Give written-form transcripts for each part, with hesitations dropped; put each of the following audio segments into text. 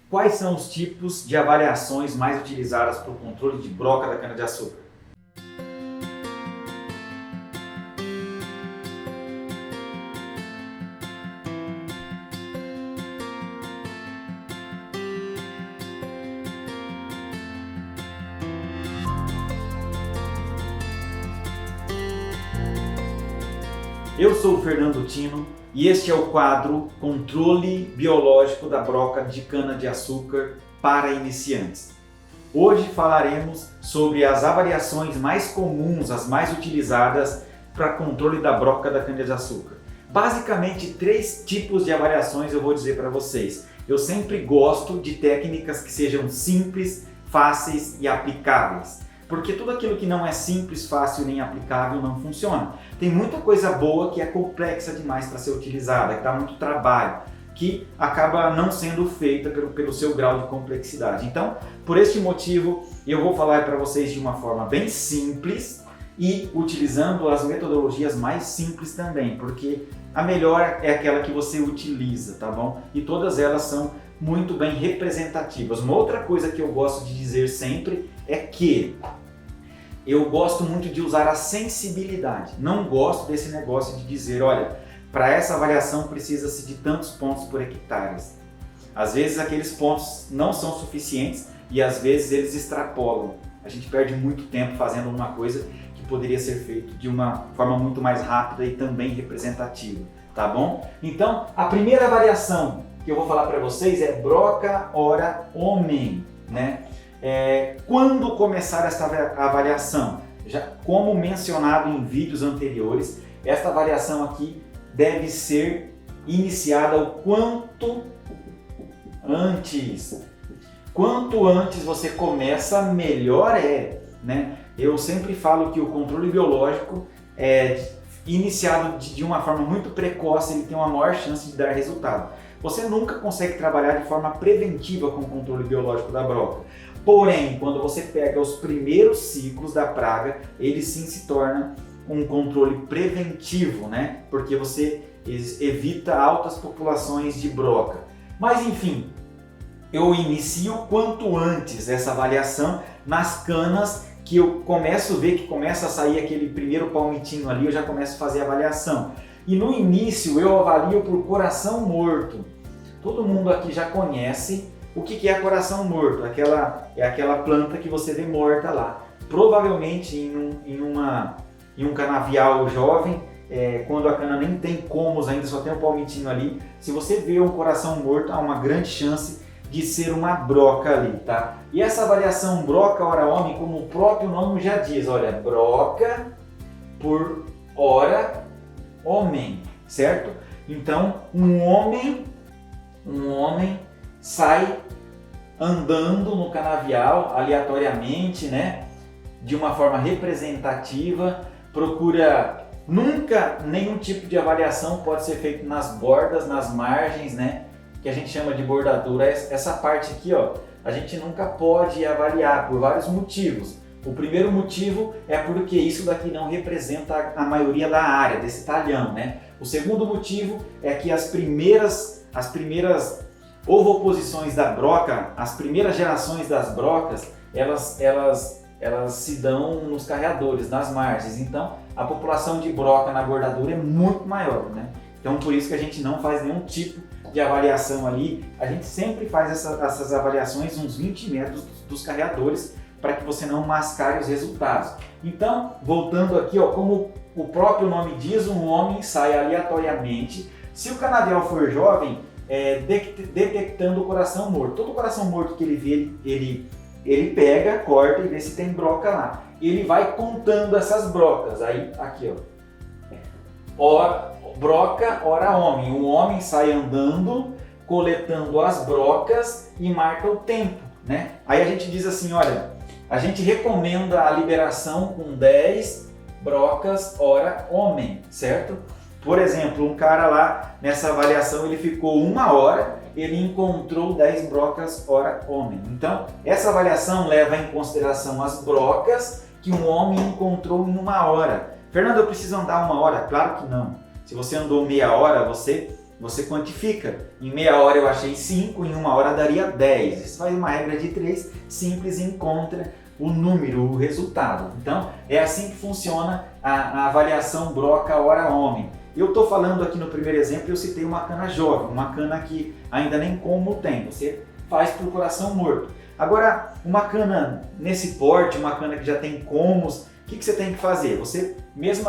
Quais são os tipos de avaliações mais utilizadas para o controle de broca da cana-de-açúcar? Eu sou o Fernando Tino e este é o quadro Controle Biológico da Broca de Cana-de-Açúcar para Iniciantes. Hoje falaremos sobre as avaliações mais comuns, as mais utilizadas para controle da broca da cana-de-açúcar. Basicamente, 3 tipos de avaliações eu vou dizer para vocês. Eu sempre gosto de técnicas que sejam simples, fáceis e aplicáveis. Porque tudo aquilo que não é simples, fácil nem aplicável não funciona. Tem muita coisa boa que é complexa demais para ser utilizada, que dá muito trabalho, que acaba não sendo feita pelo seu grau de complexidade. Então, por este motivo, eu vou falar para vocês de uma forma bem simples e utilizando as metodologias mais simples também, porque a melhor é aquela que você utiliza, tá bom? E todas elas são muito bem representativas. Uma outra coisa que eu gosto de dizer sempre é que eu gosto muito de usar a sensibilidade. Não gosto desse negócio de dizer, olha, para essa avaliação precisa-se de tantos pontos por hectare. Às vezes aqueles pontos não são suficientes e às vezes eles extrapolam. A gente perde muito tempo fazendo uma coisa que poderia ser feita de uma forma muito mais rápida e também representativa, tá bom? Então, a primeira avaliação que eu vou falar para vocês é broca hora homem, né? Quando começar esta avaliação? Já como mencionado em vídeos anteriores, esta avaliação aqui deve ser iniciada o quanto antes. Quanto antes você começa, melhor é, né? Eu sempre falo que o controle biológico iniciado de uma forma muito precoce, ele tem uma maior chance de dar resultado. Você nunca consegue trabalhar de forma preventiva com o controle biológico da broca. Porém, quando você pega os primeiros ciclos da praga, ele sim se torna um controle preventivo, né? Porque você evita altas populações de broca. Mas enfim, eu inicio quanto antes essa avaliação nas canas que eu começo a ver que começa a sair aquele primeiro palmitinho ali, eu já começo a fazer a avaliação. E no início eu avalio por coração morto. Todo mundo aqui já conhece o que é coração morto. É aquela planta que você vê morta lá. Provavelmente em um canavial jovem, quando a cana nem tem comos ainda, só tem um palmitinho ali. Se você vê um coração morto, há uma grande chance de ser uma broca ali, tá? E essa avaliação broca hora homem, como o próprio nome já diz, olha, broca por hora homem, certo? Então, um homem sai andando no canavial aleatoriamente, né? De uma forma representativa, procura nunca nenhum tipo de avaliação pode ser feito nas bordas, nas margens, né? Que a gente chama de bordadura. Essa parte aqui, ó, a gente nunca pode avaliar por vários motivos. O primeiro motivo é porque isso daqui não representa a maioria da área desse talhão, né? O segundo motivo é que as primeiras ovoposições da broca, as primeiras gerações das brocas, elas se dão nos carreadores, nas margens. Então, a população de broca na bordadura é muito maior, né? Então, por isso que a gente não faz nenhum tipo de avaliação ali. A gente sempre faz essas avaliações uns 20 metros dos carreadores para que você não mascare os resultados. Então, voltando aqui, ó, como o próprio nome diz, um homem sai aleatoriamente. Se o canavial for jovem, detectando o coração morto. Todo coração morto que ele vê, ele pega, corta e vê se tem broca lá. Ele vai contando essas brocas. Aí, aqui, ó. Broca, hora homem. O homem sai andando, coletando as brocas e marca o tempo, né? Aí a gente diz assim, olha, a gente recomenda a liberação com 10 brocas hora homem, certo? Por exemplo, um cara lá, nessa avaliação, ele ficou 1 hora, ele encontrou 10 brocas hora homem. Então, essa avaliação leva em consideração as brocas que um homem encontrou em 1 hora. Fernando, eu preciso andar 1 hora? Claro que não. Se você andou meia hora, você você quantifica. Em meia hora eu achei 5, em uma hora daria 10. Você faz uma regra de 3 simples e encontra o número, o resultado. Então, é assim que funciona a avaliação broca hora-homem. Eu estou falando aqui no primeiro exemplo, eu citei uma cana jovem, uma cana que ainda nem como tem. Você faz por coração morto. Agora, uma cana nesse porte, uma cana que já tem comos, o que você tem que fazer? Você,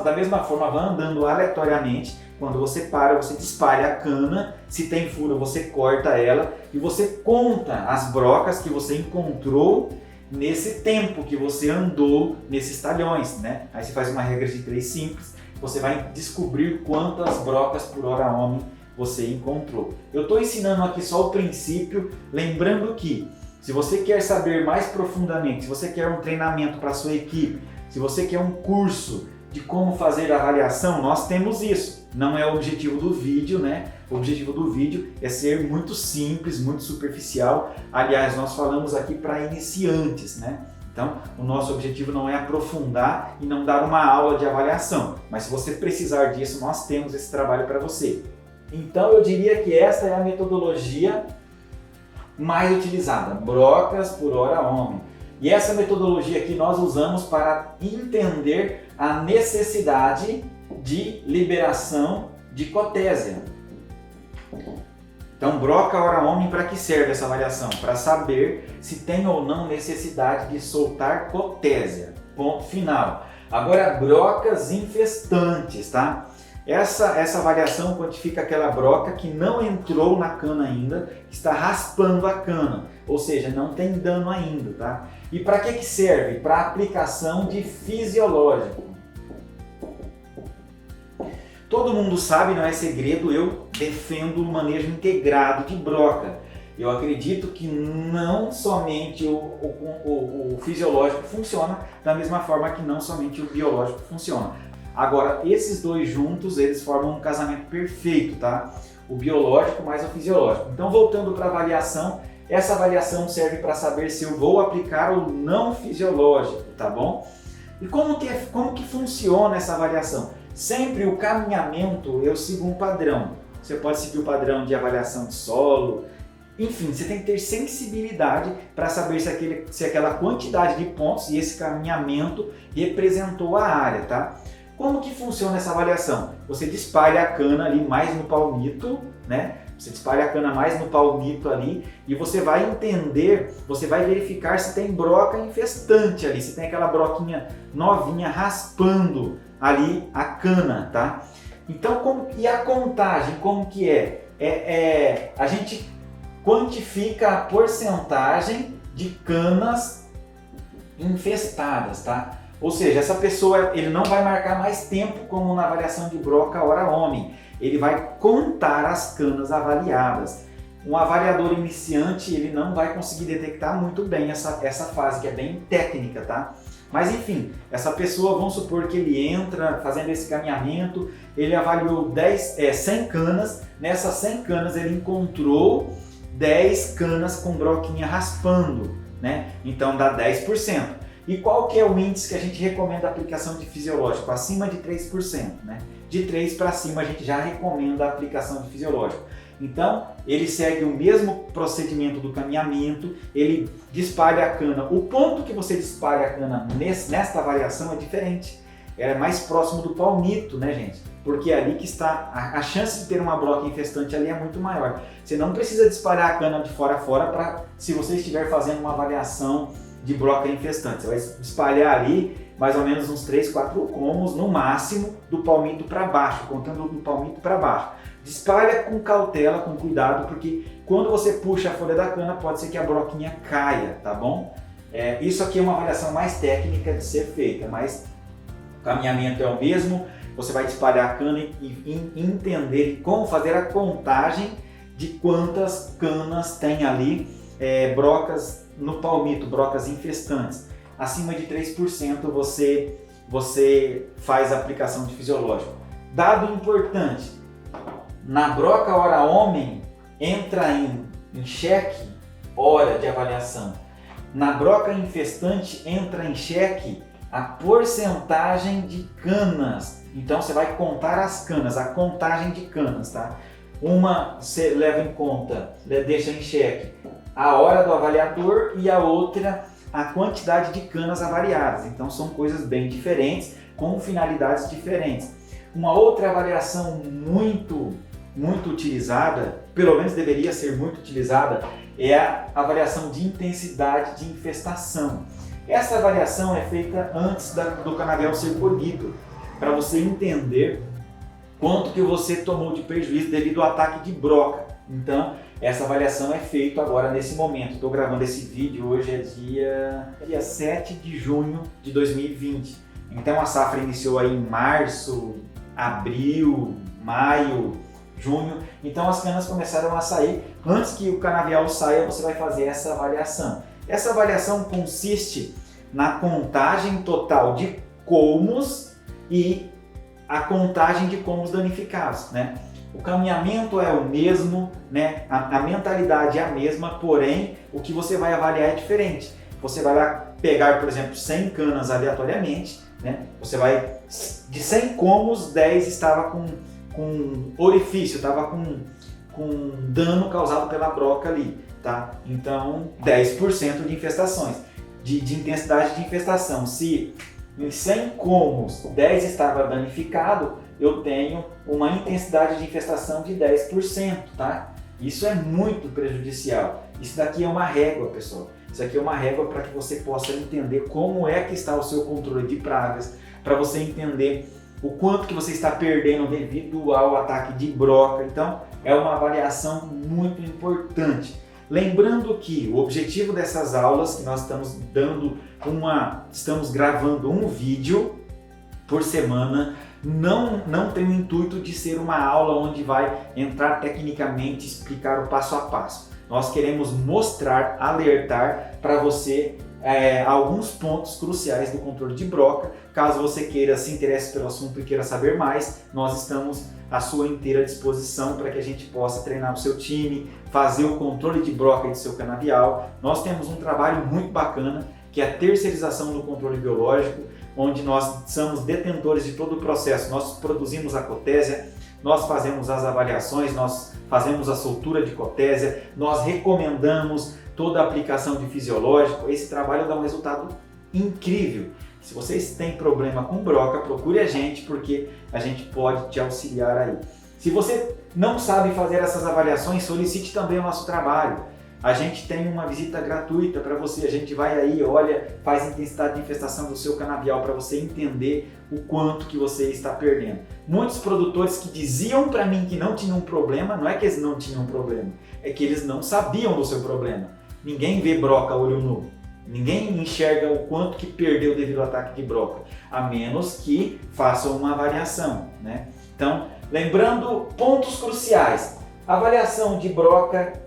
da mesma forma, vai andando aleatoriamente. Quando você para, você espalha a cana. Se tem furo, você corta ela e você conta as brocas que você encontrou nesse tempo que você andou nesses talhões, né? Aí você faz uma regra de 3 simples. Você vai descobrir quantas brocas por hora homem você encontrou. Eu estou ensinando aqui só o princípio, lembrando que se você quer saber mais profundamente, se você quer um treinamento para a sua equipe, se você quer um curso de como fazer a avaliação, nós temos isso. Não é o objetivo do vídeo, né? O objetivo do vídeo é ser muito simples, muito superficial. Aliás, nós falamos aqui para iniciantes, né? Então, o nosso objetivo não é aprofundar e não dar uma aula de avaliação, mas se você precisar disso, nós temos esse trabalho para você. Então, eu diria que essa é a metodologia mais utilizada, brocas por hora homem. E essa metodologia aqui nós usamos para entender a necessidade de liberação de cotésia. Então, broca hora homem, para que serve essa avaliação? Para saber se tem ou não necessidade de soltar cotésia. Ponto final. Agora, brocas infestantes, tá? Essa avaliação quantifica aquela broca que não entrou na cana ainda, que está raspando a cana, ou seja, não tem dano ainda, tá? E para que serve? Para aplicação de fisiológico. Todo mundo sabe, não é segredo, eu defendo o manejo integrado de broca. Eu acredito que não somente o fisiológico funciona da mesma forma que não somente o biológico funciona. Agora, esses dois juntos, eles formam um casamento perfeito, tá? O biológico mais o fisiológico. Então, voltando para a avaliação, essa avaliação serve para saber se eu vou aplicar o não fisiológico, tá bom? E como que funciona essa avaliação? Sempre o caminhamento, eu sigo um padrão. Você pode seguir o padrão de avaliação de solo. Enfim, você tem que ter sensibilidade para saber se aquela quantidade de pontos e esse caminhamento representou a área, tá? Como que funciona essa avaliação? Você espalha a cana ali mais no palmito, né? Você espalha a cana mais no palmito ali e você vai entender, você vai verificar se tem broca infestante ali, se tem aquela broquinha novinha raspando ali a cana, tá? Então, e a contagem, como que é? A gente quantifica a porcentagem de canas infestadas, tá? Ou seja, essa pessoa, ele não vai marcar mais tempo como na avaliação de broca hora homem, ele vai contar as canas avaliadas. Um avaliador iniciante, ele não vai conseguir detectar muito bem essa fase, que é bem técnica, tá? Mas enfim, essa pessoa, vamos supor que ele entra fazendo esse caminhamento, ele avaliou 100 canas, nessas 100 canas ele encontrou 10 canas com broquinha raspando, né? Então dá 10%. E qual que é o índice que a gente recomenda a aplicação de fisiológico? Acima de 3%, né? De 3 para cima a gente já recomenda a aplicação de fisiológico. Então, ele segue o mesmo procedimento do caminhamento, ele espalha a cana. O ponto que você espalha a cana nesta avaliação é diferente. É mais próximo do palmito, né, gente? Porque é ali que está a chance de ter uma broca infestante ali é muito maior. Você não precisa espalhar a cana de fora a fora para, se você estiver fazendo uma avaliação de broca infestante. Você vai espalhar ali mais ou menos uns 3, 4 comos no máximo do palmito para baixo, contando do palmito para baixo. Espalha com cautela, com cuidado, porque quando você puxa a folha da cana pode ser que a broquinha caia, tá bom? Isso aqui é uma avaliação mais técnica de ser feita, mas o caminhamento é o mesmo. Você vai espalhar a cana e entender como fazer a contagem de quantas canas tem ali, brocas no palmito, brocas infestantes. Acima de 3% você faz a aplicação de fisiológico. Dado importante, na broca hora homem entra em xeque hora de avaliação. Na broca infestante entra em xeque a porcentagem de canas. Então você vai contar as canas, a contagem de canas, tá? Uma você leva em conta, deixa em xeque a hora do avaliador e a outra a quantidade de canas avaliadas. Então são coisas bem diferentes, com finalidades diferentes. Uma outra avaliação muito utilizada, pelo menos deveria ser muito utilizada, é a avaliação de intensidade de infestação. Essa avaliação é feita antes do canavial ser colhido, para você entender quanto que você tomou de prejuízo devido ao ataque de broca. Então, essa avaliação é feita agora nesse momento. Estou gravando esse vídeo, hoje é dia 7 de junho de 2020. Então, a safra iniciou aí em março, abril, maio, junho. Então, as canas começaram a sair. Antes que o canavial saia, você vai fazer essa avaliação. Essa avaliação consiste na contagem total de colmos e a contagem de colmos danificados, né? O caminhamento é o mesmo, né? A mentalidade é a mesma, porém o que você vai avaliar é diferente. Você vai lá pegar, por exemplo, 100 canas aleatoriamente, né? Você vai, de 100 colmos, 10 estava com orifício, estava com dano causado pela broca ali, tá? Então 10% de infestações, de intensidade de infestação. Se em 100 colmos 10 estava danificado, eu tenho uma intensidade de infestação de 10%, tá? Isso é muito prejudicial. Isso daqui é uma régua, pessoal. Isso aqui é uma régua para que você possa entender como é que está o seu controle de pragas, para você entender o quanto que você está perdendo devido ao ataque de broca. Então, é uma avaliação muito importante. Lembrando que o objetivo dessas aulas, que nós estamos gravando um vídeo por semana, não tem o intuito de ser uma aula onde vai entrar tecnicamente, explicar o passo a passo. Nós queremos mostrar, alertar para você alguns pontos cruciais do controle de broca. Caso você se interesse pelo assunto e queira saber mais, nós estamos à sua inteira disposição para que a gente possa treinar o seu time, fazer o controle de broca do seu canavial. Nós temos um trabalho muito bacana, que é a terceirização do controle biológico, onde nós somos detentores de todo o processo. Nós produzimos a cotésia, nós fazemos as avaliações, nós fazemos a soltura de cotésia, nós recomendamos toda a aplicação de fisiológico. Esse trabalho dá um resultado incrível. Se vocês têm problema com broca, procure a gente, porque a gente pode te auxiliar aí. Se você não sabe fazer essas avaliações, solicite também o nosso trabalho. A gente tem uma visita gratuita para você, a gente vai aí, olha, faz intensidade de infestação do seu canavial para você entender o quanto que você está perdendo. Muitos produtores que diziam para mim que não tinham problema, não é que eles não tinham problema, é que eles não sabiam do seu problema. Ninguém vê broca olho nu, ninguém enxerga o quanto que perdeu devido ao ataque de broca, a menos que façam uma avaliação, né? Então, lembrando pontos cruciais, avaliação de broca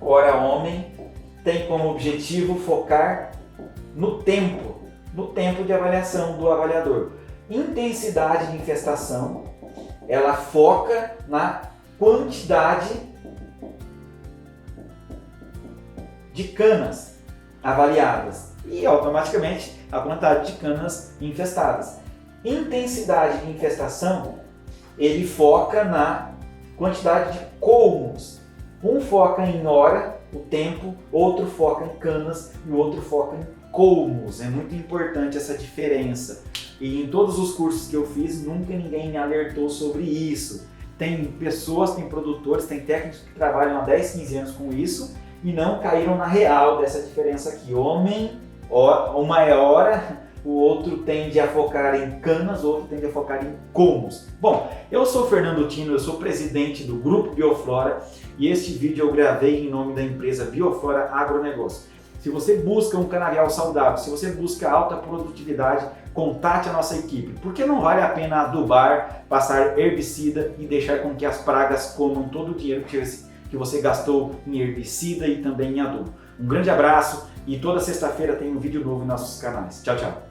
hora homem tem como objetivo focar no tempo de avaliação do avaliador. Intensidade de infestação, ela foca na quantidade de canas avaliadas e automaticamente a quantidade de canas infestadas. Intensidade de infestação, ele foca na quantidade de colmos. Um foca em hora, o tempo, outro foca em canas e o outro foca em colmos. É muito importante essa diferença. E em todos os cursos que eu fiz, nunca ninguém me alertou sobre isso. Tem pessoas, tem produtores, tem técnicos que trabalham há 10, 15 anos com isso e não caíram na real dessa diferença aqui. Uma é hora, o outro tende a focar em canas, o outro tende a focar em colmos. Bom, eu sou o Fernando Tino, eu sou presidente do Grupo Bioflora e este vídeo eu gravei em nome da empresa Bioflora Agronegócio. Se você busca um canavial saudável, se você busca alta produtividade, contate a nossa equipe, porque não vale a pena adubar, passar herbicida e deixar com que as pragas comam todo o dinheiro que você gastou em herbicida e também em adubo. Um grande abraço e toda sexta-feira tem um vídeo novo em nossos canais. Tchau, tchau!